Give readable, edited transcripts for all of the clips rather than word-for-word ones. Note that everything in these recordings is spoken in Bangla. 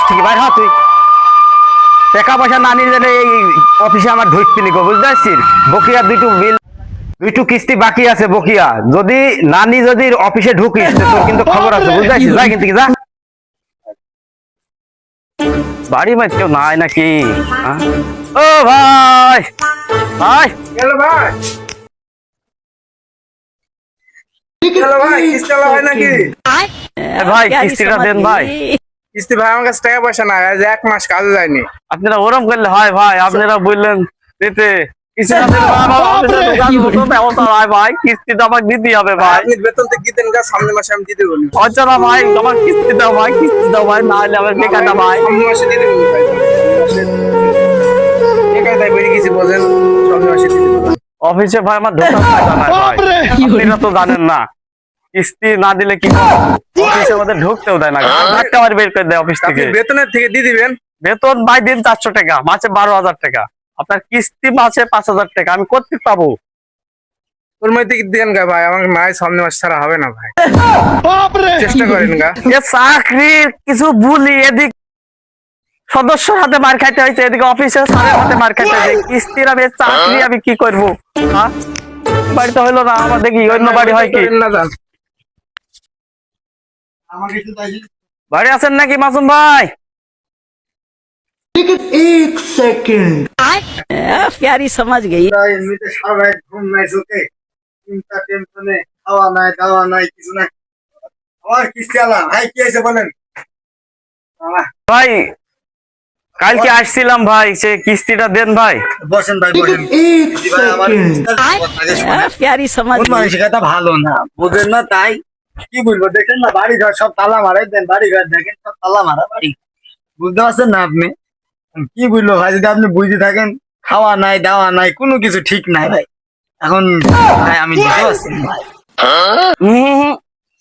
থেকে বাইর হ তুই টাকা পয়সা না নিয়ে গেলে এই অফিসে আমার ঢুকতে নিকো বুঝতে পারছিস বকিয়া দুইটু কিস্তি বাকি আছে বকিয়া যদি নানি যদি অফিসে ঢুকিস তো তোর কিন্তু খবর আছে বুঝতে পারছিস যা কিন্তু যা বাড়ি মাঝ কেউ নাই নাকি হ্যাঁ? ও ভাই ভাই গেল ভাই গেল ভাই কিস্তি আলা ভাই নাকি এ ভাই কিস্তিটা দেন ভাই কিস্তি ভাই আমার কাছে টাকা পয়সা নাই আজ 1 মাস কাজে যায়নি আপনারা ওরম করলে হয় ভাই আপনারা বললেন দিতে কিস্তিটা দেন ভাই অফিসে দোকান মতো ব্যবস্থা হয় ভাই কিস্তিটা আমাকে দিতে হবে ভাই আপনি বেতন তো কি দেন গা সামনের মাসে আমি দিতে বলি আচ্ছা না ভাই আমার কিস্তি দাও ভাই না হলে আমার বেকারটা ভাই সামনের মাসে দিতে বলি ভাই একাই তাই বেরিয়ে গেছি বোঝেন সামনের মাসে দিতে বলি অফিসে ভাই আমার ঢোকার জায়গা নাই ভাই আপনারা তো জানেন না কিস্তি না দিলে কি অফিসে আমাদের ঢুকতেও দেয় না ধাক্কা মারি বের করে দেয় অফিস থেকে আপনি বেতনের থেকে দিয়ে দিবেন বেতন ভাই দিন 400 টাকা মাসে 12,000 টাকা আপনার কিস্তি মাসে 5,000 টাকা আমি করতে পাবো ওর মধ্যে কি দেন গা ভাই আমার মায়ের সামনের মাস ছাড়া হবে না ভাই চেষ্টা করেন গা এ চাকরির কিছু ভুলি এদিক সদস্যর হাতে মার খাইতে হয়েছে এদিকে অফিসের স্যারের হাতে মার খাইতে হয়েছে কিস্তির আমি চাকরি আমি কি করবো হ্যাঁ বাড়িতে হইলো না আমার দেখি অন্য বাড়ি হয় কি না জান বাড়ি আছেন নাকি মাসুম ভাই एक सेकंड प्यारी समझ गई এমনিতে সবাই ঘুম নাই চোখে চিন্তা টেনশনে খাওয়া নাই দাওয়া নাই কিছু নাই আমার কিস্তি আলা ভাই কি হয়েছে বলেন ভাই কালকে আসছিলাম ভাই সে কিস্তিটা দেন ভাই বসেন ভাই বসেন एक ভাই আমার सेकंड प्यारी समझ কোন गई মানসিকতা ভালো না বুঝেন না তাই কি বলবো দেখেন না বাড়ি ঘর সব তালা মারাই দেন বাড়ি ঘর দেখেন সব তালা মারা বাড়ি বুঝতে পারছেন না আপনি কি বলবো ভাই যদি আপনি বুঝতে থাকেন খাওয়া নাই দাওয়া নাই কোনো কিছু ঠিক নাই ভাই এখন ভাই আমি বুঝতে পারছি না ভাই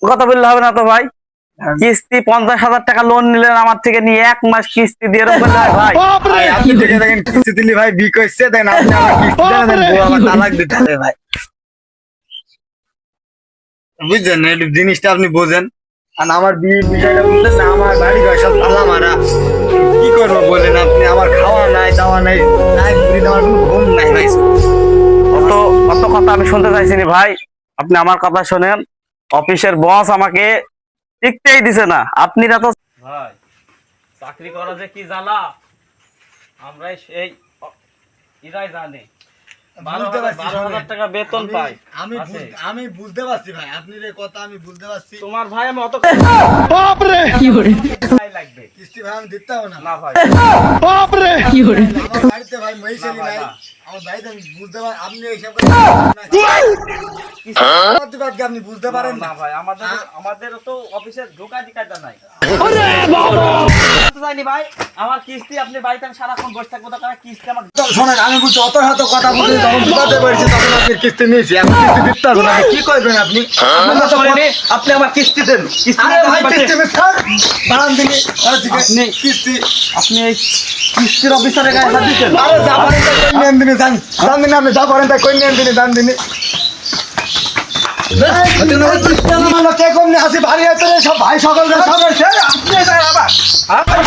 কথা বললে হবে না তো ভাই কিস্তি 50,000 টাকা লোন নিলেন আমার থেকে নিয়ে 1 মাস কিস্তি দিয়ে এরকম করলে হয় ভাই ভাই আপনি দেখে দেখেন কিস্তি দিলি ভাই বিক হচ্ছে দেন আপনি আমার কিস্তি দেন বউ আমার তালাক দিতে হবে ভাই বুঝছেন এই জিনিসটা আপনি বোঝেন আর আমার বিয়ের বিষয়টা বুঝলেন না আমার বাড়ি ঘর সব তালা মারা কি করবো বলেন আপনি আমার খাওয়া নাই দাওয়া নাই নাই ঘুরি দেওয়ার কোনো ঘুম নাই ভাই অত অত কথা আমি শুনতে চাইছি না ভাই আপনি আমার কথা শোনেন অফিসের বস আমাকে টিকতেই দিছে না আপনারা তো ভাই চাকরি করা যে কি জ্বালা আমরাই সেই ইরাই জানি 12,000 টাকা বেতন পাই আমি বুঝতে পারছি ভাই আপনার এই কথা আমি বুঝতে পারছি তোমার ভাই আমি অত बाप रे ভাই লাগবে কিস্তি ভাই আমি দিতে হবে না না ভাই बाप रे আমার বাড়িতে ভাই মহিষালি নাই আমার বাড়িতে আমি বুঝতে পারি আপনি এইসব আপনি বুঝতে পারেন না না ভাই আমাদের তো অফিসের ঢোকা দিকাটা নাই জানি ভাই আমার কিস্তি আপনি বাড়িতে আমি সারাক্ষণ বসে থাকবো তো কিস্তি আমার শোনেন আমি বলছি অত হাতে কথা বলে যখন বুঝাতে পারছি তখন আপনি কিস্তি নিয়েছি এখন কিস্তি দিতে হবে না কি করবেন আপনি আপনি আমার কিস্তি দেন আরে ভাই কিস্তি বাড়ান দিকে আপনি কিস্তি আপনি এই কিস্তির অফিসারের গায়ে হাত দিচ্ছেন আরে যা পারেন তাই কই নেন দিনে জান জান দিনে আপনি যা পারেন তাই কই নেন দিনে জান দিনে কে কমনি আসি ভারী আছে সব ভাই সকল সব আপনি